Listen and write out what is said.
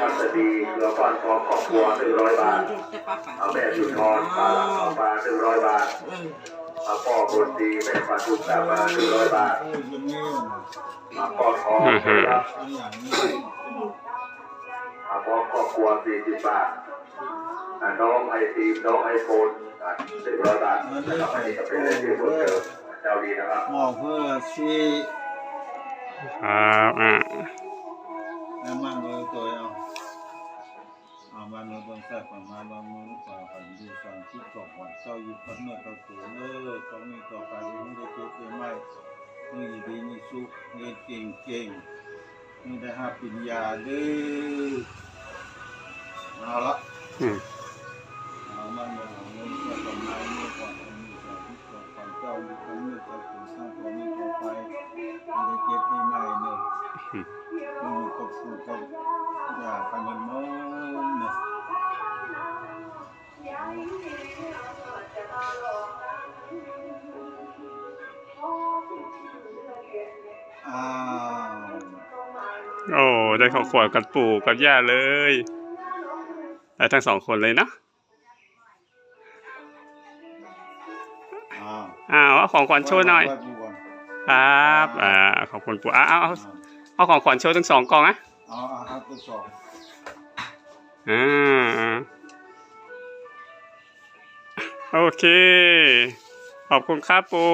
พัสดีเรือฟันทองครอบครัว100 บาทแม่สุนทรปลาหลังปลา100 บาทพ่อคนดีแม่ปลาทุกตามา100 บาทพ่อทองครับพ่อครอบครัว40 บาทน้องไอทีมน้องไอโฟน100 บาทนะครับอันนี้ก็เป็นเรื่องที่เพิ่มเติมเจ้าดีนะครับหมอเพื่อชี้ครับแล้วมันเลยตัวเอามันเลยบนแท้ประมาณบางมือฝ่าฝันดูฝันคิดก่อนเจ้าอยู่พัดเมื่อเจ้าตัวต้องมีต่อไปไม่ได้เก็บไม่มีดีมีสุขเงินเก่งมีได้หาปัญญาดื้อเอาละเอามันเลยเอาเงินแค่ประมาณนี้ก่อนมีต่อที่ต่อไปเจ้าอยู่พัดเมื่อเจ้าตัวสร้างตัวนี้ต่อไปไม่ได้เก็บไม่เนี่ยมีกับผู้กับอยากกันมันเนี่ยโอ้ได้ของขวัญกับปู่กับย่าเลยได้ทั้ง2 คนเลยนะเอาของขวัญโชว์หน่อยครับขอบคุณปู่เอาของขวัญโชว์ทั้ง2 กล่องนะครับตัวสองโอเคขอบคุณครับปู่